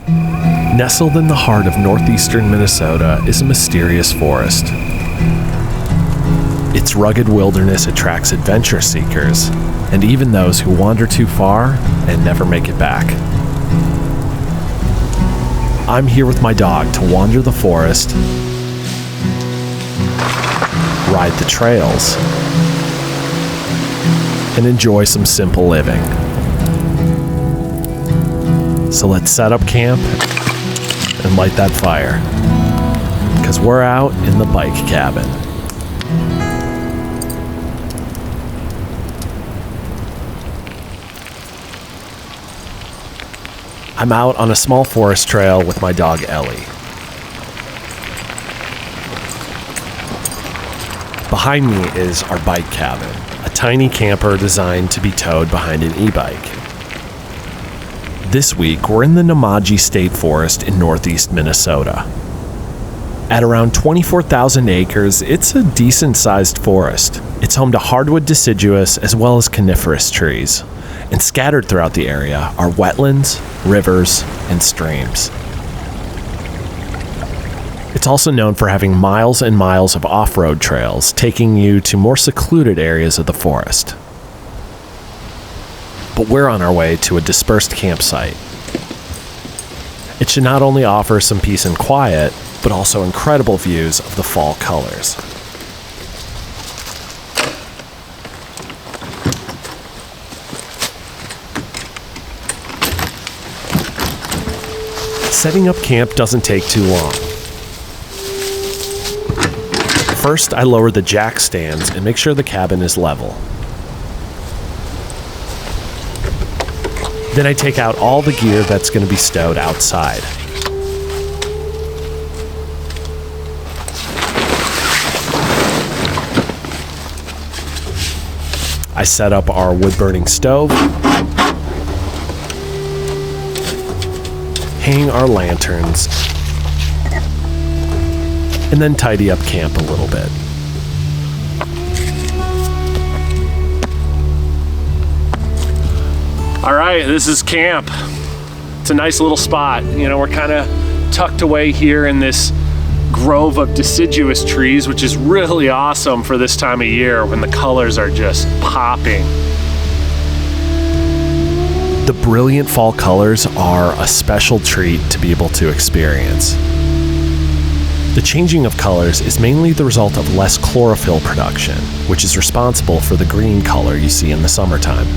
Nestled in the heart of northeastern Minnesota is a mysterious forest. Its rugged wilderness attracts adventure seekers, and even those who wander too far and never make it back. I'm here with my dog to wander the forest, ride the trails, and enjoy some simple living. So let's set up camp and light that fire, because we're out in the bike cabin. I'm out on a small forest trail with my dog Ellie. Behind me is our bike cabin, a tiny camper designed to be towed behind an e-bike. This week, we're in the Namaji State Forest in northeast Minnesota. At around 24,000 acres, it's a decent-sized forest. It's home to hardwood deciduous as well as coniferous trees, and scattered throughout the area are wetlands, rivers, and streams. It's also known for having miles and miles of off-road trails, taking you to more secluded areas of the forest. But we're on our way to a dispersed campsite. It should not only offer some peace and quiet, but also incredible views of the fall colors. Setting up camp doesn't take too long. First, I lower the jack stands and make sure the cabin is level. Then I take out all the gear that's going to be stowed outside. I set up our wood-burning stove, hang our lanterns, and then tidy up camp a little bit. All right, this is camp. It's a nice little spot. You know, we're kind of tucked away here in this grove of deciduous trees, which is really awesome for this time of year when the colors are just popping. The brilliant fall colors are a special treat to be able to experience. The changing of colors is mainly the result of less chlorophyll production, which is responsible for the green color you see in the summertime.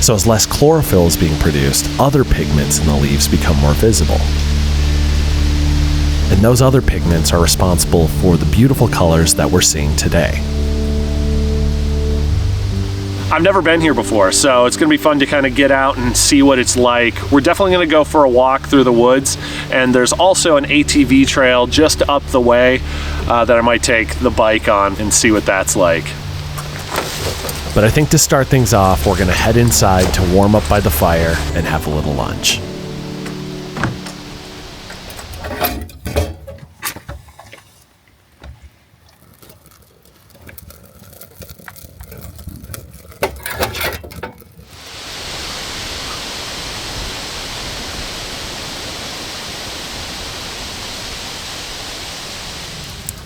So as less chlorophyll is being produced, other pigments in the leaves become more visible. And those other pigments are responsible for the beautiful colors that we're seeing today. I've never been here before, so it's going to be fun to kind of get out and see what it's like. We're definitely going to go for a walk through the woods, and there's also an ATV trail just up the way that I might take the bike on and see what that's like. But I think to start things off, we're going to head inside to warm up by the fire and have a little lunch.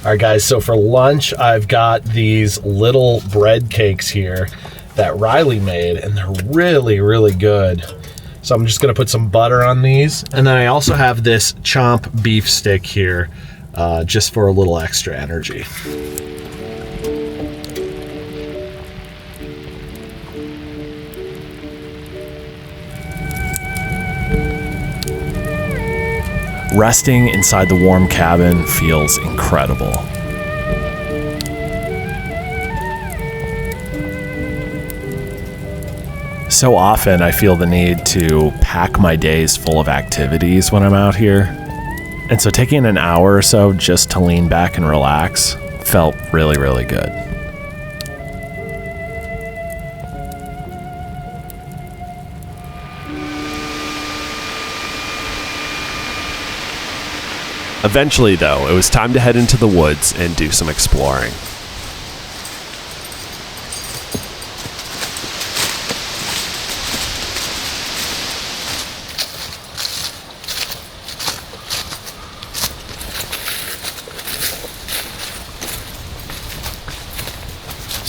All right, guys, so for lunch, I've got these little bread cakes here that Riley made, and they're really, really good. So I'm just gonna put some butter on these. And then I also have this chomp beef stick here, just for a little extra energy. Resting inside the warm cabin feels incredible. So often I feel the need to pack my days full of activities when I'm out here. And so taking an hour or so just to lean back and relax felt really, really good. Eventually, though, it was time to head into the woods and do some exploring.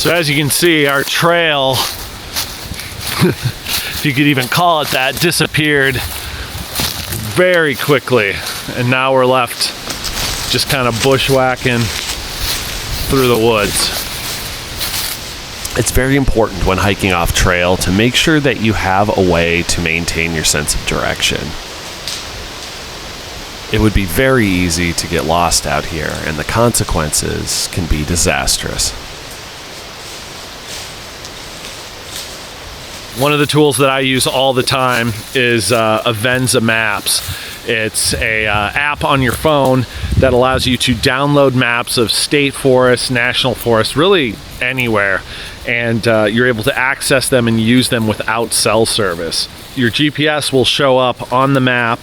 So as you can see, our trail, if you could even call it that, disappeared very quickly. And now we're left just kind of bushwhacking through the woods. It's very important when hiking off trail to make sure that you have a way to maintain your sense of direction. It would be very easy to get lost out here, and the consequences can be disastrous. One of the tools that I use all the time is Avenza Maps. It's a app on your phone that allows you to download maps of state forests, national forests, really anywhere, and you're able to access them and use them without cell service. Your GPS will show up on the map,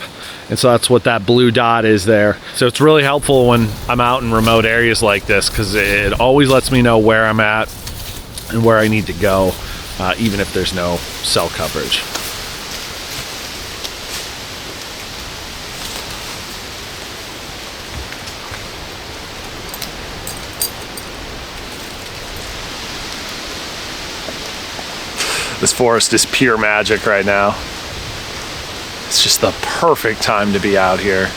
and so that's what that blue dot is there. So it's really helpful when I'm out in remote areas like this, because it always lets me know where I'm at and where I need to go, even if there's no cell coverage. This forest is pure magic right now. It's just the perfect time to be out here.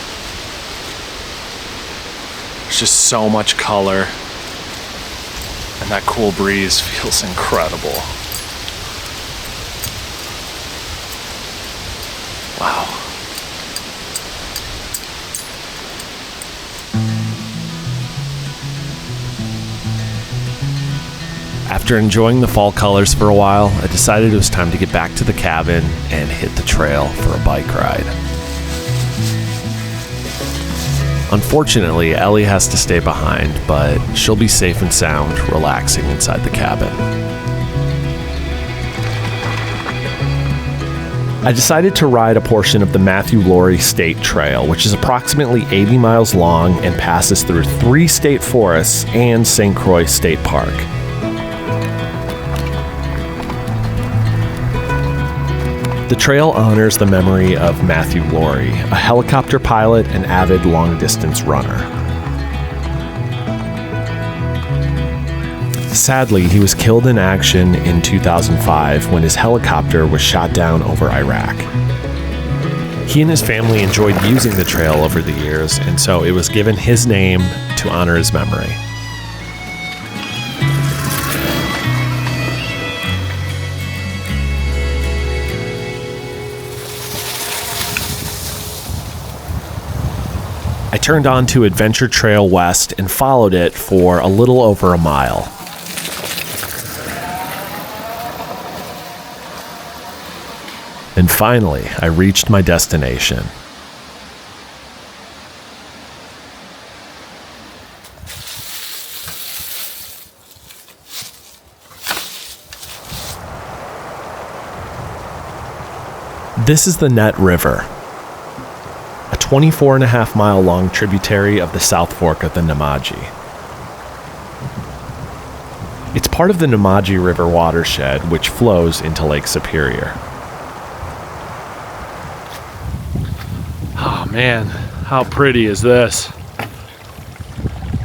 There's just so much color, and that cool breeze feels incredible. Wow. After enjoying the fall colors for a while, I decided it was time to get back to the cabin and hit the trail for a bike ride. Unfortunately, Ellie has to stay behind, but she'll be safe and sound, relaxing inside the cabin. I decided to ride a portion of the Matthew Laurie State Trail, which is approximately 80 miles long and passes through 3 state forests and St. Croix State Park. The trail honors the memory of Matthew Laurie, a helicopter pilot and avid long-distance runner. Sadly, he was killed in action in 2005 when his helicopter was shot down over Iraq. He and his family enjoyed using the trail over the years, and so it was given his name to honor his memory. I turned onto Adventure Trail West and followed it for a little over a mile. And finally, I reached my destination. This is the Net River, a 24.5 mile long tributary of the South Fork of the Namaji. It's part of the Namaji River watershed, which flows into Lake Superior. Oh man, how pretty is this?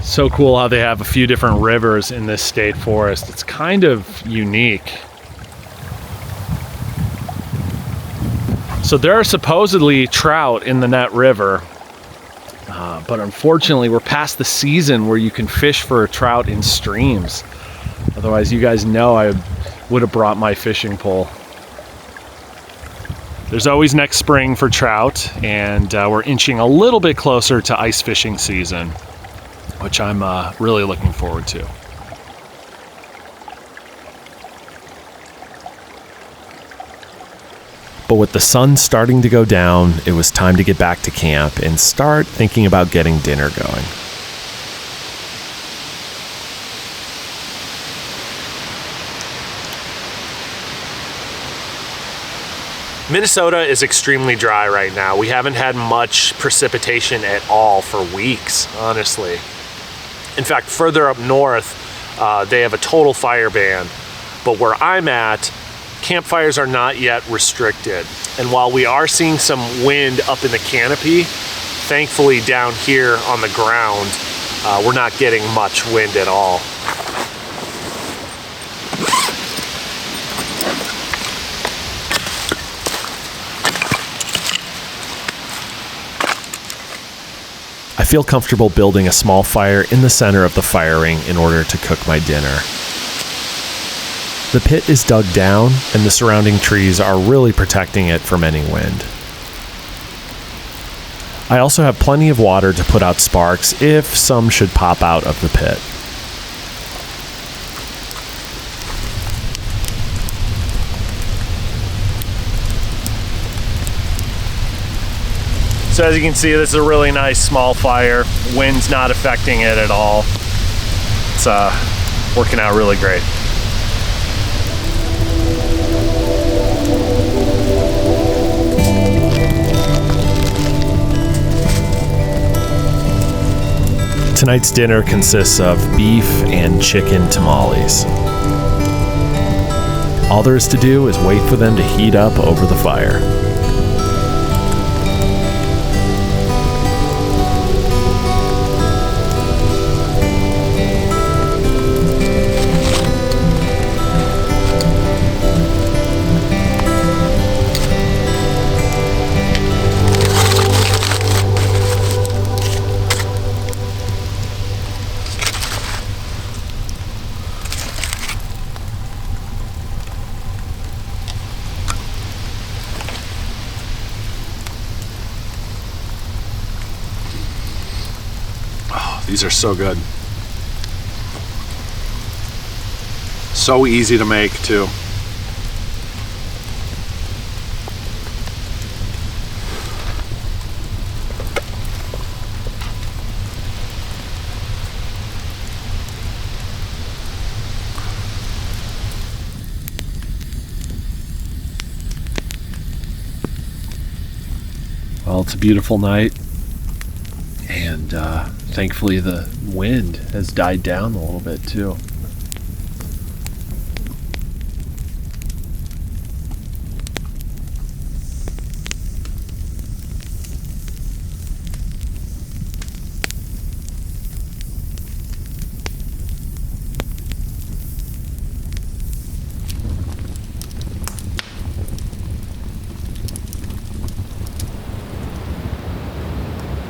So cool how they have a few different rivers in this state forest. It's kind of unique. So there are supposedly trout in the Net River, but unfortunately we're past the season where you can fish for trout in streams. Otherwise, you guys know I would have brought my fishing pole. There's always next spring for trout, and we're inching a little bit closer to ice fishing season, which I'm really looking forward to. But with the sun starting to go down, it was time to get back to camp and start thinking about getting dinner going. Minnesota is extremely dry right now. We haven't had much precipitation at all for weeks, honestly. In fact, further up north, they have a total fire ban. But where I'm at, campfires are not yet restricted. And while we are seeing some wind up in the canopy, thankfully down here on the ground, we're not getting much wind at all. feel comfortable building a small fire in the center of the fire ring in order to cook my dinner. The pit is dug down, and the surrounding trees are really protecting it from any wind. I also have plenty of water to put out sparks if some should pop out of the pit. So as you can see, this is a really nice small fire. Wind's not affecting it at all. It's working out really great. Tonight's dinner consists of beef and chicken tamales. All there is to do is wait for them to heat up over the fire. These are so good. So easy to make too. Well, it's a beautiful night, and thankfully the wind has died down a little bit too.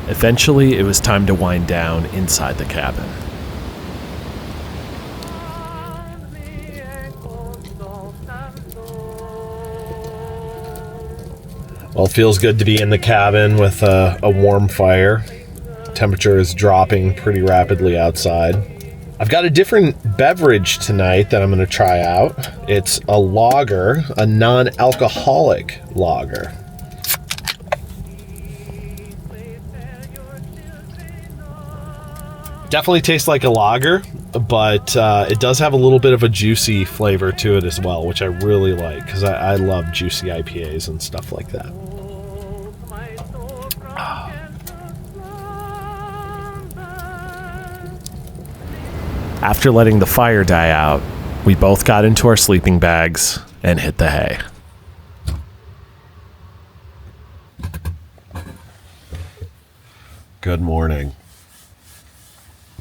Eventually, it was time to wind down inside the cabin. Well, it feels good to be in the cabin with a warm fire. Temperature is dropping pretty rapidly outside. I've got a different beverage tonight that I'm going to try out. It's a lager, a non-alcoholic lager. Definitely tastes like a lager, but it does have a little bit of a juicy flavor to it as well, which I really like because I love juicy IPAs and stuff like that. After letting the fire die out, we both got into our sleeping bags and hit the hay. Good morning.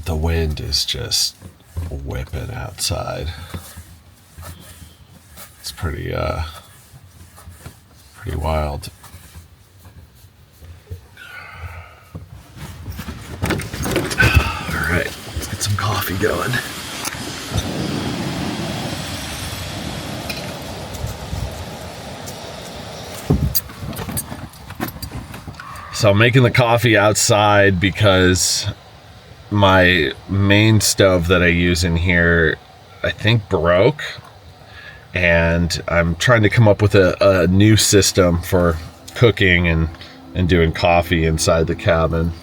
The wind is just whipping outside. It's pretty wild. All right, let's get some coffee going. So I'm making the coffee outside because my main stove that I use in here, I think, broke, and I'm trying to come up with a new system for cooking and doing coffee inside the cabin.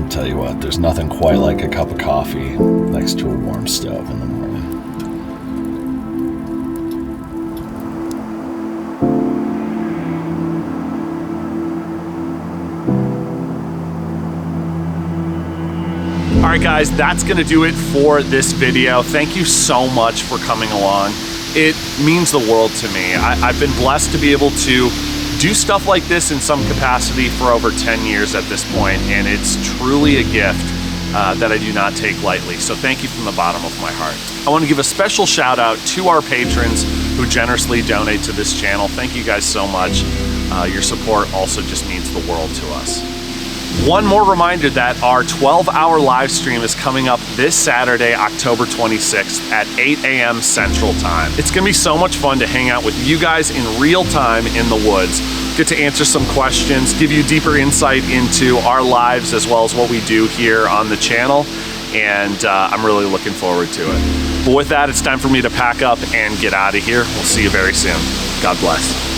Tell you what, there's nothing quite like a cup of coffee next to a warm stove in the morning. All right, guys, that's gonna do it for this video. Thank you so much for coming along. It means the world to me. I've been blessed to be able to do stuff like this in some capacity for over 10 years at this point, and it's truly a gift that I do not take lightly. So thank you from the bottom of my heart. I want to give a special shout out to our patrons who generously donate to this channel. Thank you guys so much. Your support also just means the world to us. One more reminder that our 12-hour live stream is coming up this Saturday, October 26th at 8 a.m. Central Time. It's gonna be so much fun to hang out with you guys in real time in the woods, get to answer some questions, give you deeper insight into our lives as well as what we do here on the channel, and I'm really looking forward to it. But with that, it's time for me to pack up and get out of here. We'll see you very soon. God bless.